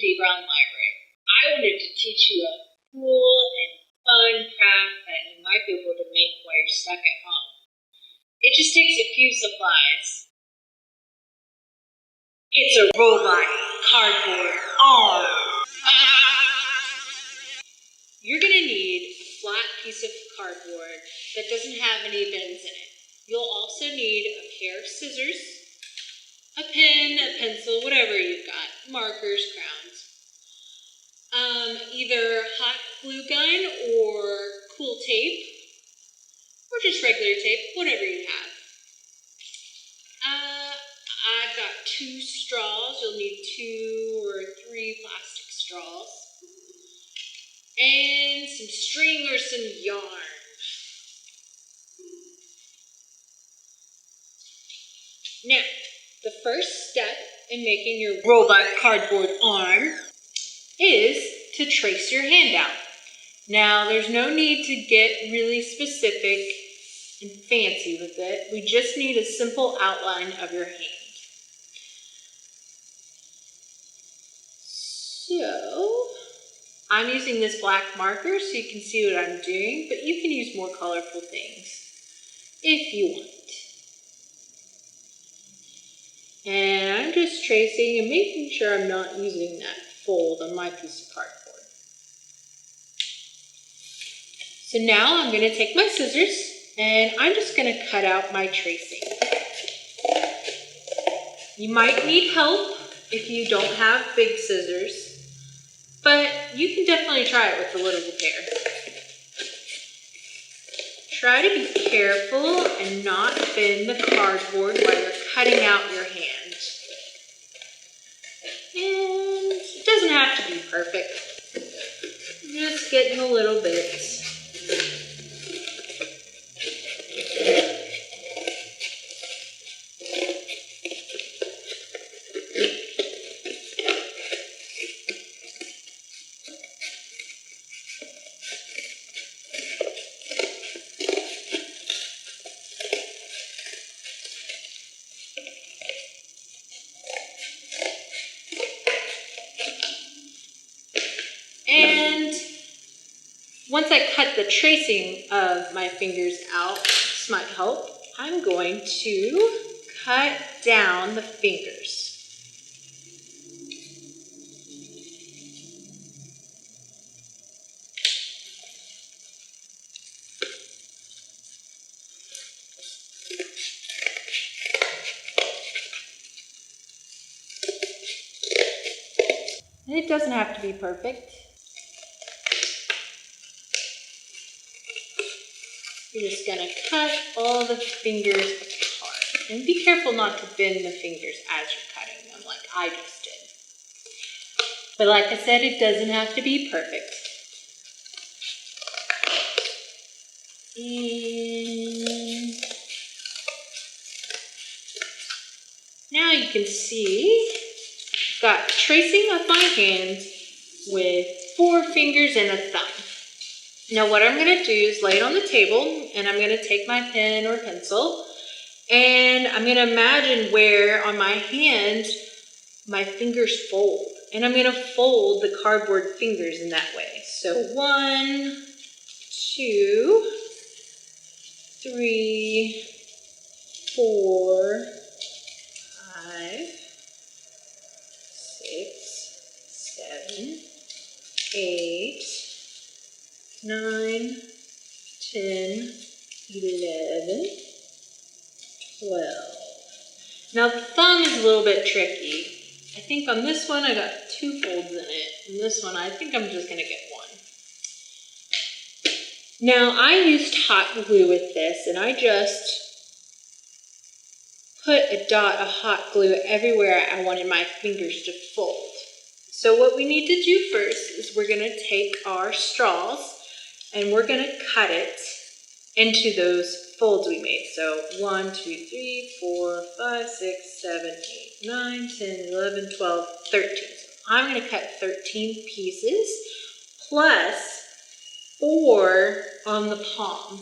Katie Brown Library. I wanted to teach you a cool and fun craft that you might be able to make while you're stuck at home. It just takes a few supplies. It's a robot cardboard arm. You're going to need a flat piece of cardboard that doesn't have any bends in it. You'll also need a pair of scissors, a pen, a pencil, whatever you've got, markers, crowns. Either hot glue gun or cool tape, or just regular tape, whatever you have. I've got 2 straws. You'll need 2 or 3 plastic straws. And some string or some yarn. Now, the first step in making your robot cardboard arm is to trace your hand out. Now, there's no need to get really specific and fancy with it. We just need a simple outline of your hand. So, I'm using this black marker so you can see what I'm doing, but you can use more colorful things if you want. And I'm just tracing and making sure I'm not using that fold on my piece of cardboard. So now I'm going to take my scissors and I'm just going to cut out my tracing. You might need help if you don't have big scissors, but you can definitely try it with a little pair. Try to be careful and not bend the cardboard while you're cutting out your hand. And it doesn't have to be perfect. Just getting a little bit. And once I cut the tracing of my fingers out, this might help, I'm going to cut down the fingers. And it doesn't have to be perfect. You're just going to cut all the fingers apart. And be careful not to bend the fingers as you're cutting them like I just did. But like I said, it doesn't have to be perfect. And now you can see I've got tracing of my hand with 4 fingers and a thumb. Now what I'm going to do is lay it on the table and I'm going to take my pen or pencil and I'm going to imagine where on my hand my fingers fold. And I'm going to fold the cardboard fingers in that way. So 1, 2, 3, 4, 5, 6, 7, 8, 9, 10, 11, 12. Now the thumb is a little bit tricky. I think on this one I got 2 folds in it. And this one I think I'm just going to get 1. Now I used hot glue with this and I just put a dot of hot glue everywhere I wanted my fingers to fold. So what we need to do first is we're going to take our straws and we're going to cut it into those folds we made. So 1, 2, 3, 4, 5, 6, 7, 8, 9, 10, 11, 12, 13. So I'm going to cut 13 pieces plus 4 on the palm.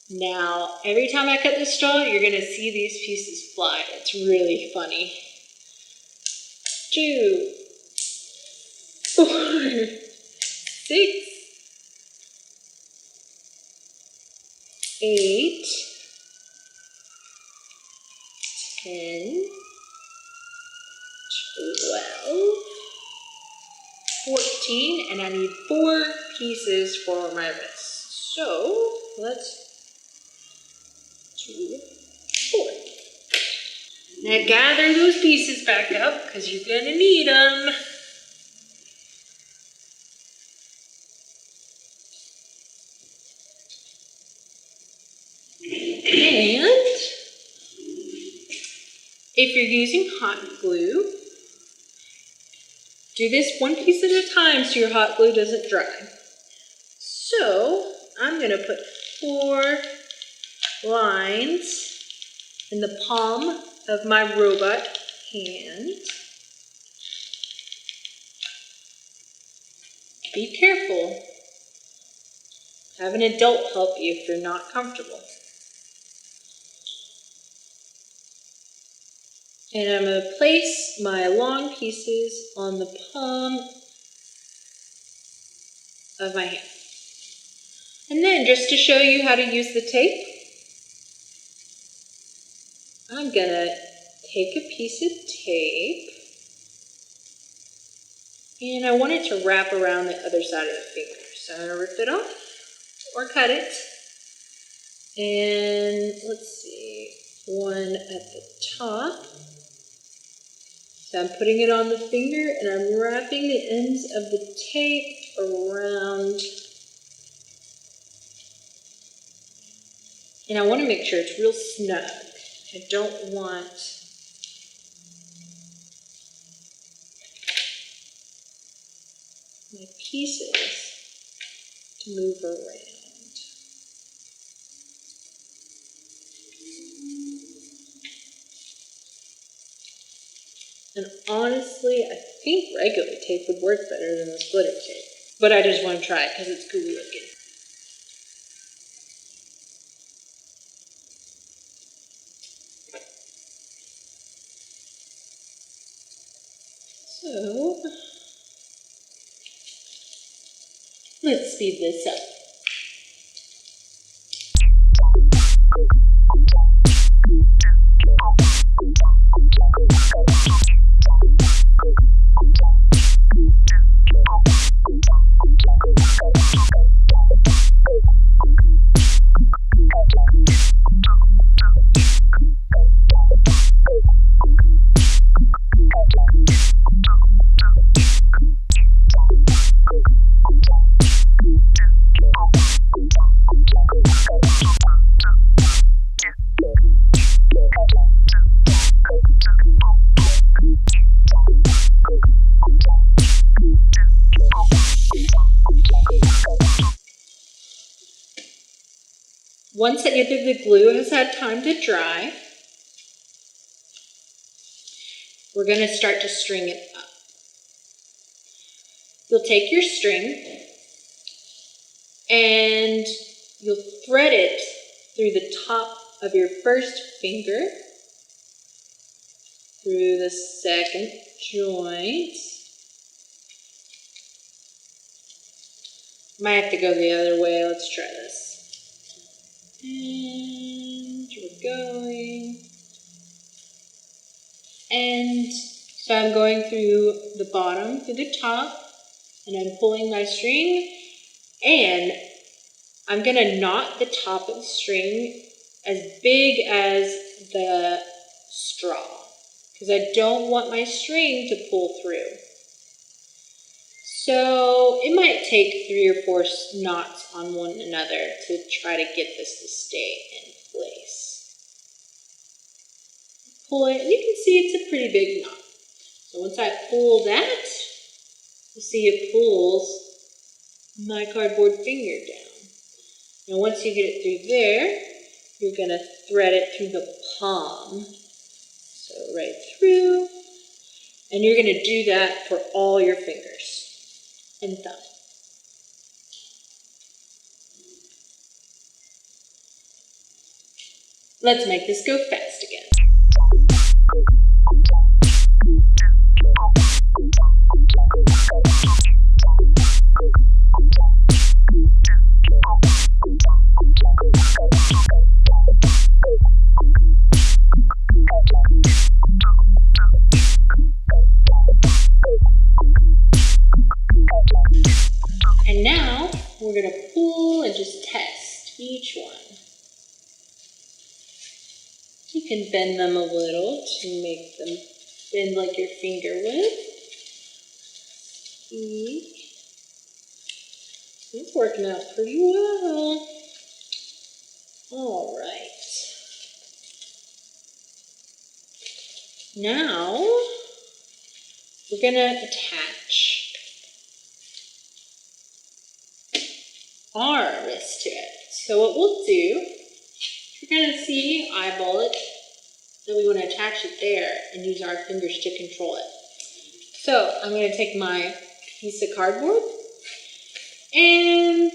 Now, every time I cut the straw, you're gonna see these pieces fly. It's really funny. 2, 4, 6, 8, 10, 12, 14, and I need 4 pieces for my wrist. So let's 2, 4. Now gather those pieces back up because you're gonna need them. And if you're using hot glue, do this one piece at a time so your hot glue doesn't dry. So I'm gonna put 4 lines in the palm of my robot hand. Be careful. Have an adult help you if you're not comfortable. And I'm going to place my long pieces on the palm of my hand. And then just to show you how to use the tape, I'm going to take a piece of tape and I want it to wrap around the other side of the finger. So I'm going to rip it off or cut it. And let's see, one at the top. So I'm putting it on the finger and I'm wrapping the ends of the tape around. And I want to make sure it's real snug. I don't want my pieces to move around. And honestly, I think regular tape would work better than this glitter tape. But I just want to try it because it's cool looking. So, let's speed this up. Once either the glue has had time to dry, we're going to start to string it up. You'll take your string and you'll thread it through the top of your first finger, through the second joint. Might have to go the other way. Let's try this. And we're going. And so I'm going through the bottom, through the top, and I'm pulling my string, and I'm gonna knot the top of the string as big as the straw, because I don't want my string to pull through. So it might take 3 or 4 knots on one another to try to get this to stay in place. Pull it, and you can see it's a pretty big knot. So once I pull that, you'll see it pulls my cardboard finger down. Now once you get it through there, you're gonna thread it through the palm. So right through, and you're gonna do that for all your fingers and thumb. Let's make this go fast again. And now we're going to pull and just test each one. You can bend them a little to make them bend like your finger would. It's working out pretty well. All right. Now we're going to attach our wrist to it. So what we'll do, you're going to see, eyeball it, that we want to attach it there and use our fingers to control it. So I'm going to take my piece of cardboard and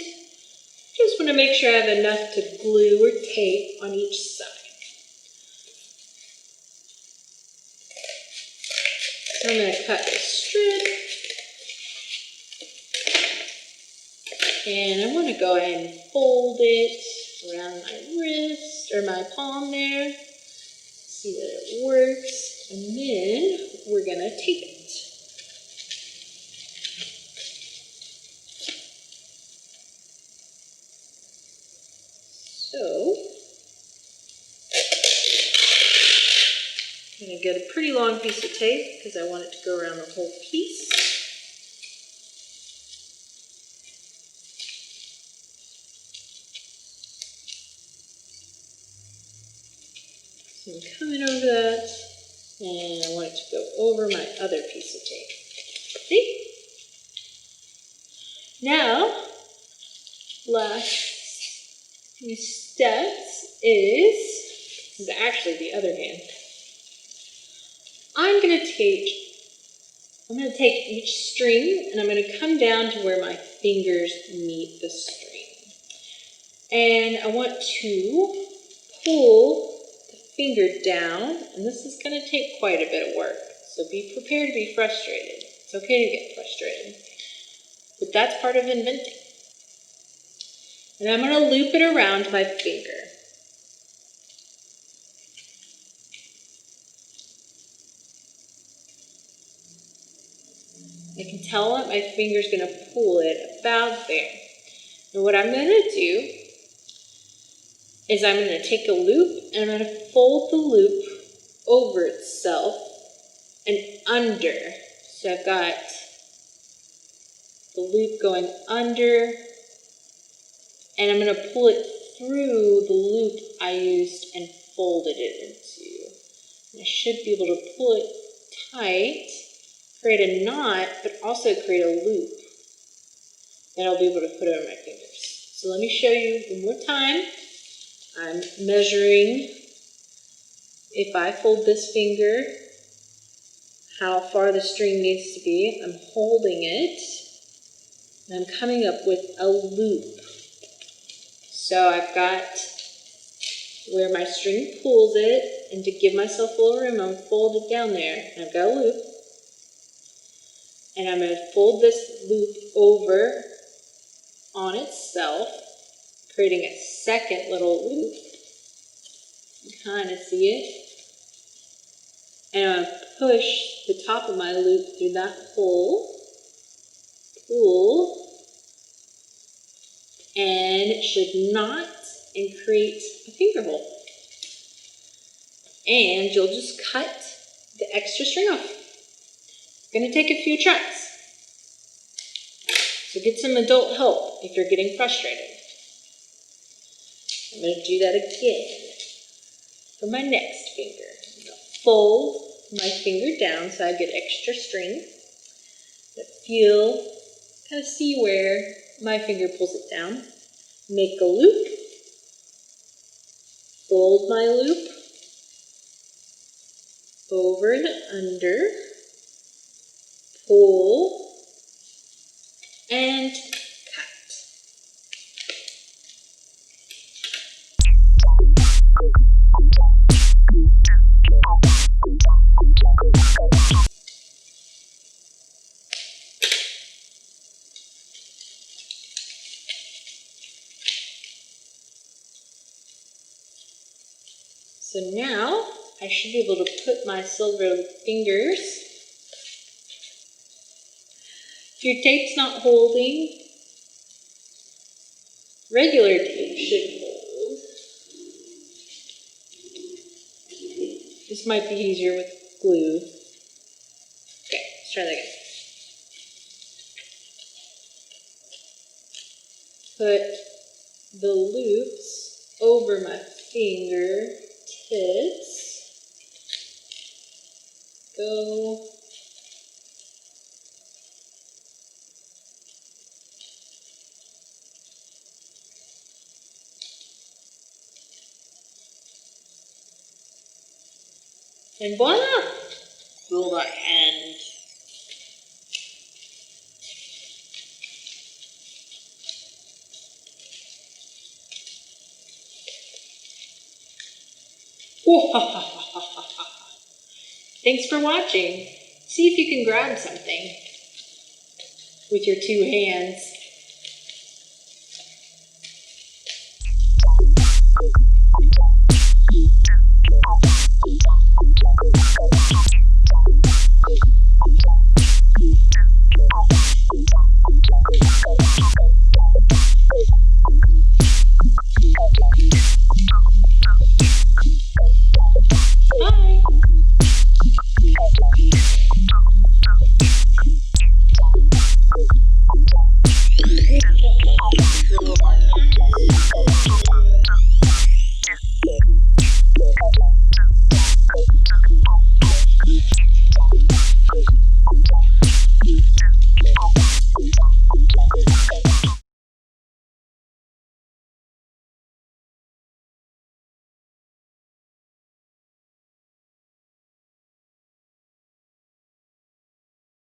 just want to make sure I have enough to glue or tape on each side. So I'm going to cut this strip. And I want to go ahead and fold it around my wrist or my palm there. See that it works. And then we're going to tape it. So, I'm going to get a pretty long piece of tape because I want it to go around the whole piece. So I'm coming over that, and I want it to go over my other piece of tape. See? Now, last few steps is actually the other hand. I'm going to take each string and I'm going to come down to where my fingers meet the string. And I want to pull the finger down, and this is going to take quite a bit of work. So be prepared to be frustrated. It's okay to get frustrated. But that's part of inventing. And I'm going to loop it around my finger. I can tell that my finger's going to pull it about there. And what I'm going to do is I'm going to take a loop and I'm going to fold the loop over itself and under. So I've got the loop going under, and I'm going to pull it through the loop I used and folded it into. And I should be able to pull it tight, create a knot, but also create a loop that I'll be able to put over my fingers. So let me show you one more time. I'm measuring, if I fold this finger, how far the string needs to be. I'm holding it, and I'm coming up with a loop. So I've got where my string pulls it, and to give myself a little room, I'm folded down there, and I've got a loop. And I'm going to fold this loop over on itself, creating a second little loop. You kind of see it. And I'm going to push the top of my loop through that hole, pull, and it should knot and create a finger hole. And you'll just cut the extra string off. It's going to take a few tries. So get some adult help if you're getting frustrated. I'm going to do that again for my next finger. I'm going to fold my finger down so I get extra string. But kind of see where my finger pulls it down. Make a loop. Fold my loop over and under. Pull and cut. So now I should be able to put my silver fingers. If your tape's not holding, regular tape should hold. This might be easier with glue. Okay, let's try that again. Put the loops over my fingertips. Go. And voila! Will the end. Thanks for watching. See if you can grab something with your two hands. Bye.